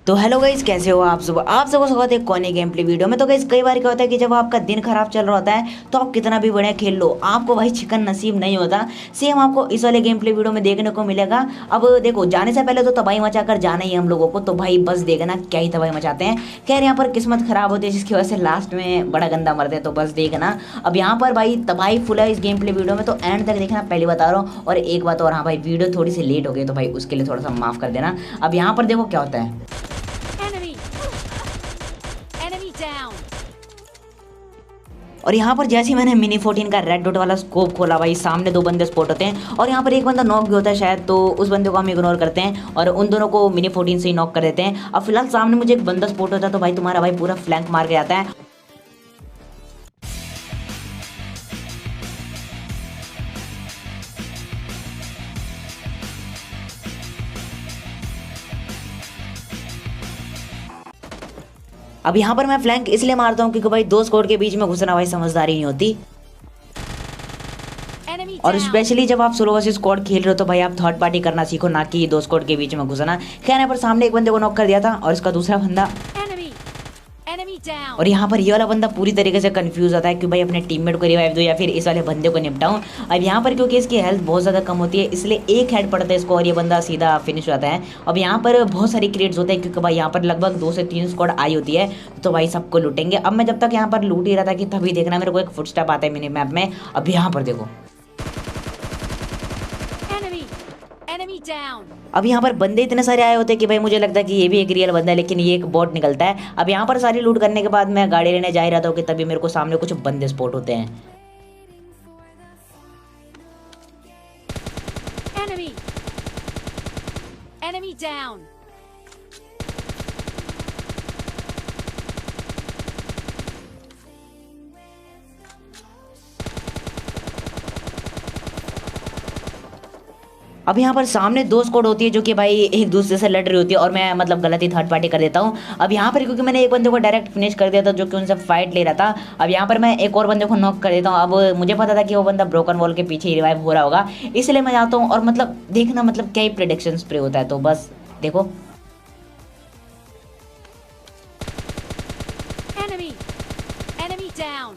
तो hello guys, कैसे हो आप सब। आप सबको स्वागत है एक कोने गेम प्ले वीडियो में। तो गाइस कई बार क्या होता है कि जब आपका दिन खराब चल रहा होता है तो आप कितना भी बढ़िया खेल लो, आपको भाई चिकन नसीब नहीं होता। सेम आपको इस वाले गेम प्ले वीडियो में देखने को मिलेगा। अब देखो, जाने से पहले तो तबाही मचा कर जाना ही है हम लोगों को, तो भाई बस देखना क्या ही तबाही मचाते हैं। खैर यहाँ पर किस्मत खराब होती है जिसकी वजह से लास्ट में बड़ा गंदा मरते हैं, तो बस देखना। अब यहाँ पर भाई तबाही फुल है इस गेम प्ले वीडियो में, तो एंड तक देखना, पहले बता रहा हूँ। और एक बात और, हाँ भाई वीडियो थोड़ी सी लेट हो गई तो भाई उसके लिए थोड़ा सा माफ कर देना। अब यहाँ पर देखो क्या होता है। Enemy! Enemy down! और यहाँ पर जैसे ही मैंने मिनी 14 का रेड डॉट वाला स्कोप खोला भाई, सामने दो बंदे स्पॉट होते हैं और यहाँ पर एक बंदा नॉक भी होता है शायद, तो उस बंदे को हम इग्नोर करते हैं और उन दोनों को मिनी 14 से ही नॉक कर देते हैं। अब फिलहाल सामने मुझे एक बंदा स्पॉट होता है, तो भाई तुम्हारा भाई पूरा फ्लैंक मार के आता है। अब यहाँ पर मैं फ्लैंक इसलिए मारता हूँ क्योंकि भाई दो स्क्वाड के बीच में घुसना भाई समझदारी नहीं होती। Enemy और down! स्पेशली जब आप सोलो वर्सेस स्क्वाड खेल रहे हो तो भाई आप थर्ड पार्टी करना सीखो, ना कि दो स्क्वाड के बीच में घुसना। खैर यहाँ पर सामने एक बंदे को नॉक कर दिया था और इसका दूसरा बंदा, Enemy! Enemy down! और यहाँ पर ये वाला बंदा पूरी तरीके से कंफ्यूज होता है कि भाई अपने टीममेट को रिवाइव दो या फिर इस वाले बंदे को निपटाऊं। अब यहाँ पर क्योंकि इसकी हेल्थ बहुत ज़्यादा कम होती है इसलिए एक हेड पड़ता है इसको और ये बंदा सीधा फिनिश हो जाता है। अब यहाँ पर बहुत सारी क्रिएट्स होते हैं क्योंकि भाई यहाँ पर लगभग 2 से 3 स्क्वाड आई होती है, तो भाई सबको लूटेंगे। अब मैं जब तक यहाँ पर लूट ही रहा था कि तभी देखना मेरे को एक फुटस्टेप आता है मिनी मैप में। अब यहाँ पर देखो, Enemy! Enemy down! अब यहाँ पर बंदे इतने सारे आए होते हैं कि भाई मुझे लगता है कि ये भी एक रियल बंदा है, लेकिन ये एक बॉट निकलता है। अब यहाँ पर सारी लूट करने के बाद मैं गाड़ी लेने जा ही रहा था कि तभी मेरे को सामने कुछ बंदे स्पॉट होते हैं। Enemy! Enemy down! अब यहाँ पर सामने दो स्क्वाड होती है जो कि भाई एक दूसरे से लड़ रही होती है और मैं मतलब गलत ही थर्ड पार्टी कर देता हूँ। अब यहाँ पर क्योंकि मैंने एक बंदे को डायरेक्ट फिनिश कर दिया था जो कि उनसे फाइट ले रहा था, अब यहाँ पर मैं एक और बंदे को नॉक कर देता हूँ। अब मुझे पता था कि वो बंदा ब्रोकन वॉल के पीछे रिवाइव हो रहा होगा, इसलिए मैं जाता हूँ और मतलब देखना मतलब क्या ही प्रेडिक्शन स्प्रे होता है, तो बस देखो। Enemy! Enemy down!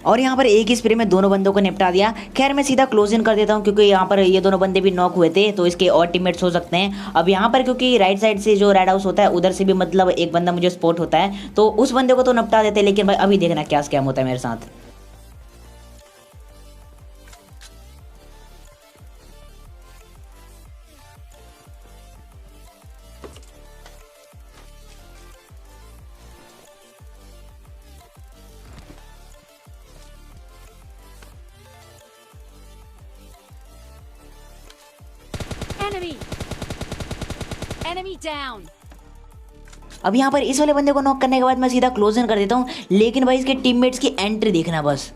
और यहाँ पर एक ही स्प्रे में दोनों बंदों को निपटा दिया। खैर मैं सीधा क्लोज इन कर देता हूँ क्योंकि यहाँ पर ये दोनों बंदे भी नॉक हुए थे, तो इसके और टीममेट्स हो सकते हैं। अब यहाँ पर क्योंकि राइट साइड से जो रेड हाउस होता है उधर से भी मतलब एक बंदा मुझे स्पॉट होता है, तो उस बंदे को तो निपटा देते, लेकिन भाई अभी देखना क्या स्कैम होता है मेरे साथ। Enemy! Enemy down! अब यहाँ पर इस वाले बंदे को नॉक करने के बाद मैं सीधा क्लोज इन कर देता हूँ, लेकिन भाई इसके टीममेट्स की एंट्री देखना बस।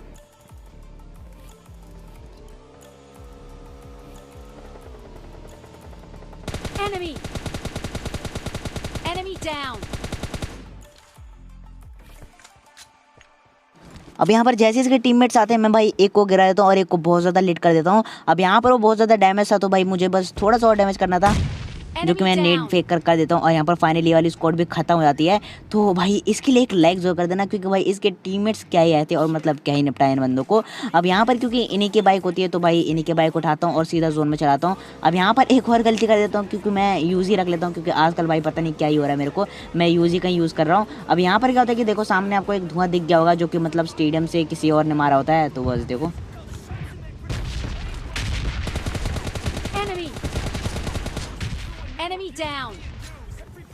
Enemy! Enemy down! अब यहाँ पर जैसे इसके टीममेट्स आते हैं मैं भाई एक को गिरा देता हूँ और एक को बहुत ज़्यादा लेट कर देता हूँ। अब यहाँ पर वो बहुत ज़्यादा डैमेज था, तो भाई मुझे बस थोड़ा सा और डैमेज करना था जो कि मैं नेट फेंक कर देता हूँ और यहाँ पर फाइनली वाली स्क्वाड भी खत्म हो जाती है। तो भाई इसके लिए एक लाइक जो कर देना क्योंकि भाई इसके टीममेट्स क्या ही आए थे और मतलब क्या ही निपटाए इन बंदों को। अब यहाँ पर क्योंकि इन्हीं की बाइक होती है तो भाई इन्हीं की बाइक उठाता हूँ और सीधा जोन में चलाता हूँ। अब यहाँ पर एक और गलती कर देता हूँ क्योंकि मैं यूज़ ही रख लेता हूँ क्योंकि आजकल भाई पता नहीं क्या ही हो रहा है मेरे को, मैं यूज़ ही कहीं यूज़ कर रहा हूँ। अब यहाँ पर क्या होता है कि देखो सामने आपको एक धुआं दिख गया होगा जो कि मतलब स्टेडियम से किसी और ने मारा होता है, तो बस देखो। Enemy! Enemy down!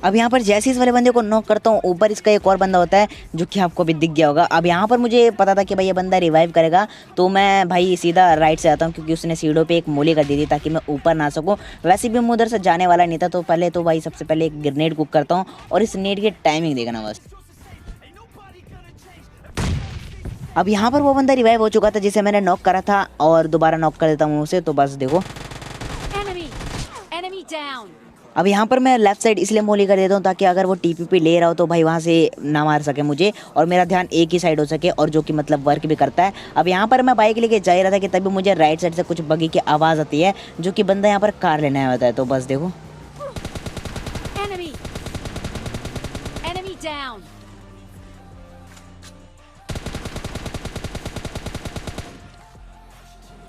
अब यहाँ पर जैसे इस वाले बंदे को नॉक करता हूँ, ऊपर इसका एक और बंदा होता है जो कि आपको भी दिख गया होगा। अब यहाँ पर मुझे पता था कि भाई ये बंदा रिवाइव करेगा, तो मैं भाई सीधा राइट से आता हूँ क्योंकि उसने सीढ़ों पे एक मोली कर दी थी ताकि मैं ऊपर ना सकूँ। वैसे भी मैं उधर से जाने वाला नहीं था, तो पहले तो भाई सबसे पहले एक ग्रेनेड कुक करता हूँ और इस नेट की टाइमिंग देखना बस। अब यहाँ पर वो बंदा रिवाइव हो चुका था जिसे मैंने नॉक करा था और दोबारा नॉक कर देता हूँ उसे, तो बस देखो। Enemy! Enemy down! अब यहाँ पर मैं लेफ्ट साइड इसलिए मोली कर देता हूँ ताकि अगर वो टीपीपी ले रहा हो तो भाई वहाँ से ना मार सके मुझे और मेरा ध्यान एक ही साइड हो सके और जो कि मतलब वर्क भी करता है। अब यहाँ पर मैं बाइक लेके जा ही रहा था कि तभी मुझे राइट साइड से कुछ बगी की आवाज़ आती है, जो कि बंदा यहाँ पर कार लेने आया होता है। तो बस देखो Enemy. Enemy down.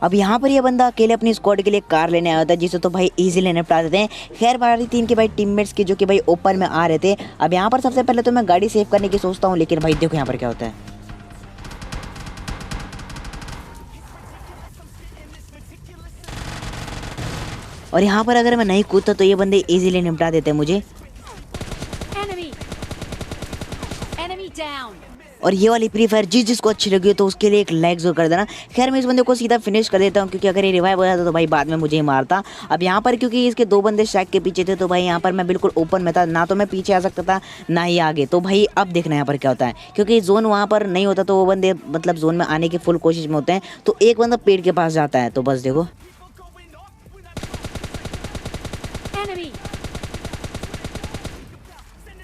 अब यहाँ पर ये बंदा अकेले अपनी स्क्वाड के लिए कार लेने आया होता है, जिसे तो भाई इजीली निपटा देते हैं। खैर बारी थी इनके भाई टीममेट्स की जो कि भाई ओपन में आ रहे थे। अब यहाँ पर सबसे पहले तो मैं गाड़ी सेव करने की सोचता हूँ, लेकिन भाई देखो यहाँ पर क्या होता है। और यहाँ पर अगर मैं नहीं कूदता तो ये बंदे इजीली निपटा देते हैं मुझे। Enemy. Enemy down. और ये वाली फ्री फायर जिसको अच्छी लगी हो तो उसके लिए एक लाइक जरूर कर देना। खैर मैं इस बंदे को सीधा फिनिश कर देता हूँ, क्योंकि अगर ये रिवाइव हो जाता तो भाई बाद में मुझे ही मारता। अब यहाँ पर क्योंकि इसके दो बंदे शैक के पीछे थे तो भाई यहाँ पर मैं बिल्कुल ओपन में था, ना तो मैं पीछे आ सकता था ना ही आगे। तो भाई अब देखना यहाँ पर क्या होता है, क्योंकि जोन वहाँ पर नहीं होता तो वो बंदे मतलब जोन में आने की फुल कोशिश में होते हैं। तो एक बंदा पेड़ के पास जाता है। तो बस देखो Enemy.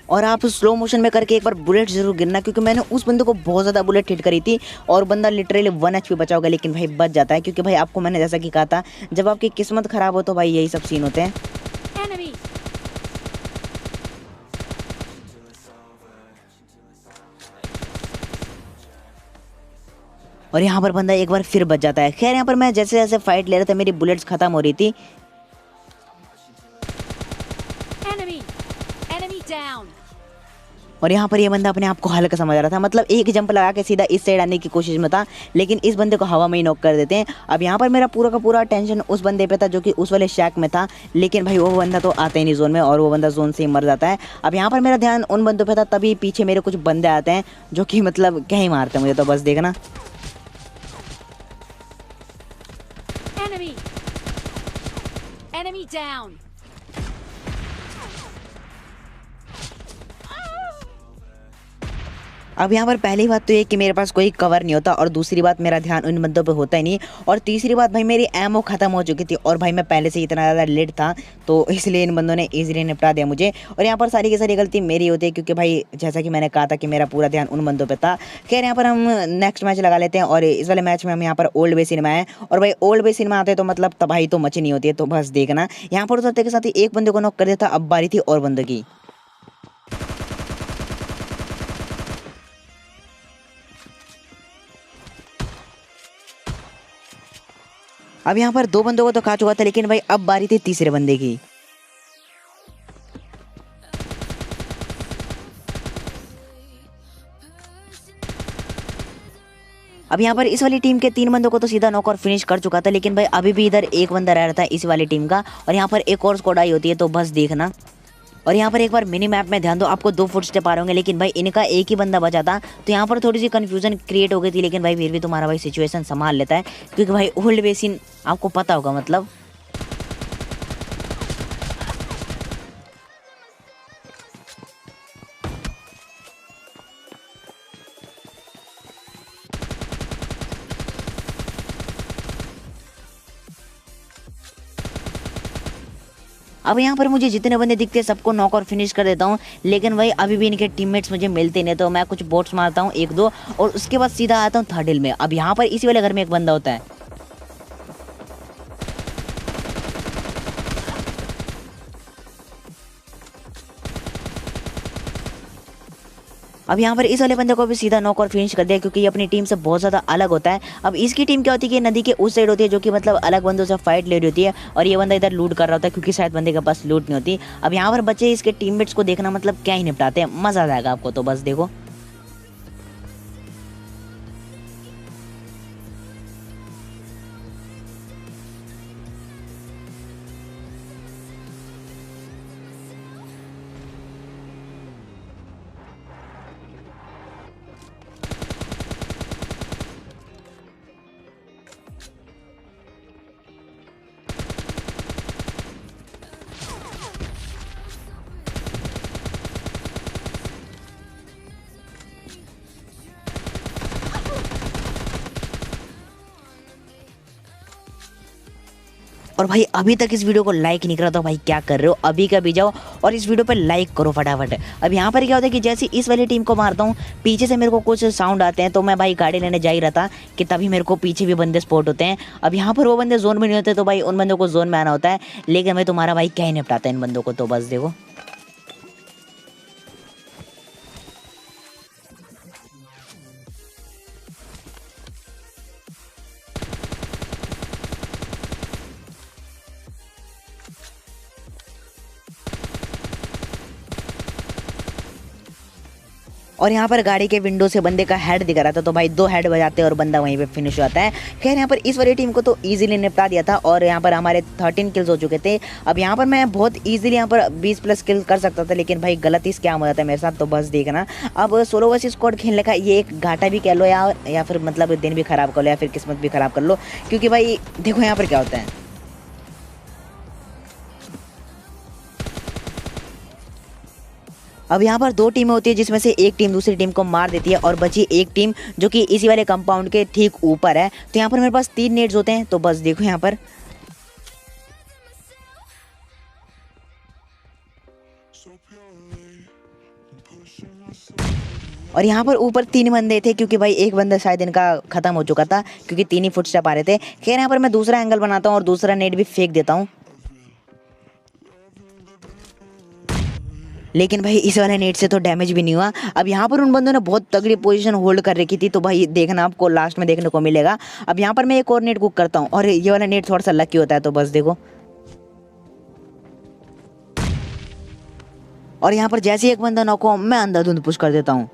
और आप स्लो मोशन में करके एक बार बुलेट जरूर गिरना, क्योंकि मैंने उस बंदे को बहुत ज़्यादा बुलेट हिट करी थी और बंदा लिटरली 1 HP बचा होगा, लेकिन भाई बच जाता है। क्योंकि भाई आपको मैंने जैसा कि कहा था, जब आपकी किस्मत ख़राब हो तो भाई यही सब सीन होते हैं। Enemy. और यहाँ पर बंदा एक बार फिर बच जाता है। खैर यहाँ पर मैं जैसे जैसे फाइट ले रहा था मेरी बुलेट्स ख़त्म हो रही थी। Enemy. Enemy down. और यहाँ पर ये बंदा अपने आप को हल्का समझ रहा था, मतलब एक जंप लगा के सीधा इस साइड आने की कोशिश में था, लेकिन इस बंदे को हवा में ही नॉक कर देते हैं। अब यहाँ पर मेरा पूरा का पूरा टेंशन उस बंदे पे था जो कि उस वाले शैक में था, लेकिन भाई वो बंदा तो आता ही नहीं जोन में और वो बंदा जोन से ही मर जाता है। अब यहाँ पर मेरा ध्यान उन बंदों पे था, तभी पीछे मेरे कुछ बंदे आते हैं जो कि मतलब क्या ही मारते हैं मुझे। तो बस देखना Enemy. Enemy down. अब यहाँ पर पहली बात तो ये कि मेरे पास कोई कवर नहीं होता, और दूसरी बात मेरा ध्यान उन बंदों पे होता ही नहीं, और तीसरी बात भाई मेरी एमओ ख़त्म हो चुकी थी और भाई मैं पहले से इतना ज़्यादा लेट था, तो इसलिए इन बंदों ने इजीली निपटा दिया मुझे। और यहाँ पर सारी की सारी गलती मेरी होती है, क्योंकि भाई जैसा कि मैंने कहा था कि मेरा पूरा ध्यान उन बंदों पर था। खैर यहाँ पर हम नेक्स्ट मैच लगा लेते हैं, और इस वाले मैच में हम यहाँ पर ओल्ड वे सिनेमा है, और भाई ओल्ड वे सिनेमा आते हैं तो मतलब तबाही तो मची नहीं होती है। तो बस देखना यहाँ पर उतरते के साथ ही एक बंदे को नॉक कर देता। अब बारी थी और बंदों की। अब यहाँ पर 2 बंदों को तो खा चुका था, लेकिन भाई अब बारी थी तीसरे बंदे की। अब यहाँ पर इस वाली टीम के 3 बंदों को तो सीधा नॉक और फिनिश कर चुका था, लेकिन भाई अभी भी इधर एक बंदा रह रहा था इस वाली टीम का, और यहाँ पर एक और स्क्वाड आई होती है। तो बस देखना। और यहाँ पर एक बार मिनी मैप में ध्यान दो, आपको 2 फुटस्टेप आ रहे होंगे, लेकिन भाई इनका एक ही बंदा बचा था। तो यहाँ पर थोड़ी सी कन्फ्यूजन क्रिएट हो गई थी, लेकिन भाई फिर भी तुम्हारा भाई सिचुएशन संभाल लेता है, क्योंकि भाई ओल्ड बेसिन आपको पता होगा मतलब। अब यहाँ पर मुझे जितने बंदे दिखते हैं सबको नॉक और फिनिश कर देता हूँ, लेकिन भाई अभी भी इनके टीममेट्स मुझे मिलते नहीं। तो मैं कुछ बोट्स मारता हूँ 1-2, और उसके बाद सीधा आता हूँ थर्ड हिल में। अब यहाँ पर इसी वाले घर में एक बंदा होता है। अब यहाँ पर इस वाले बंदे को भी सीधा नॉक और फिनिश कर दिया, क्योंकि ये अपनी टीम से बहुत ज़्यादा अलग होता है। अब इसकी टीम क्या होती है कि नदी के उस साइड होती है, जो कि मतलब अलग बंदों से फाइट ले रही होती है, और ये बंदा इधर लूट कर रहा होता है, क्योंकि शायद बंदे के पास लूट नहीं होती। अब यहाँ पर बच्चे इसके टीममेट्स को देखना मतलब क्या ही निपटाते हैं, मज़ा आ जाएगा आपको। तो बस देखो और भाई अभी तक इस वीडियो को लाइक नहीं करा तो भाई क्या कर रहे हो, अभी का भी जाओ और इस वीडियो पे लाइक करो फटाफट। अब यहाँ पर क्या होता है कि जैसे इस वाली टीम को मारता हूँ, पीछे से मेरे को कुछ साउंड आते हैं, तो मैं भाई गाड़ी लेने जा ही रहा था कि तभी मेरे को पीछे भी बंदे स्पॉट होते हैं। अब यहाँ पर वो बंदे जोन में नहीं होते, तो भाई उन बंदों को जोन में आना होता है, लेकिन मैं तुम्हारा भाई क्या ही निपटाता है इन बंदों को। तो बस देखो और यहाँ पर गाड़ी के विंडो से बंदे का हेड दिख रहा था, तो भाई 2 हेड बजाते हैं और बंदा वहीं पे फिनिश हो जाता है। खैर यहाँ पर इस वाली टीम को तो इजीली निपटा दिया था और यहाँ पर हमारे 13 किल्स हो चुके थे। अब यहाँ पर मैं बहुत इजीली यहाँ पर 20+ किल्स कर सकता था, लेकिन भाई गलत ही स्कैम हो जाता है मेरे साथ। तो बस देखना, अब सोलो वर्सेस स्क्वाड खेलने का ये एक घाटा भी कह लो या फिर मतलब दिन भी खराब कर लो या फिर किस्मत भी खराब कर लो, क्योंकि भाई देखो यहाँ पर क्या होता है। अब यहाँ पर 2 टीमें होती है, जिसमें से एक टीम दूसरी टीम को मार देती है और बची एक टीम जो कि इसी वाले कंपाउंड के ठीक ऊपर है। तो यहाँ पर मेरे पास 3 नेट्स होते हैं, तो बस देखो यहाँ पर। और यहाँ पर ऊपर 3 बंदे थे, क्योंकि भाई एक बंदा शायद इनका खत्म हो चुका था, क्योंकि 3 ही फुटस्टेप आ रहे थे। खैर यहाँ पर मैं दूसरा एंगल बनाता हूँ और दूसरा नेट भी फेंक देता हूँ, लेकिन भाई इस वाले नेट से तो डैमेज भी नहीं हुआ। अब यहाँ पर उन बंदों ने बहुत तगड़ी पोजीशन होल्ड कर रखी थी, तो भाई देखना आपको लास्ट में देखने को मिलेगा। अब यहाँ पर मैं एक और नेट कुक करता हूँ और ये वाला नेट थोड़ा सा लकी होता है, तो बस देखो। और यहाँ पर जैसे एक बंदा नॉक हो, मैं अंधाधुंध पुश कर देता हूँ।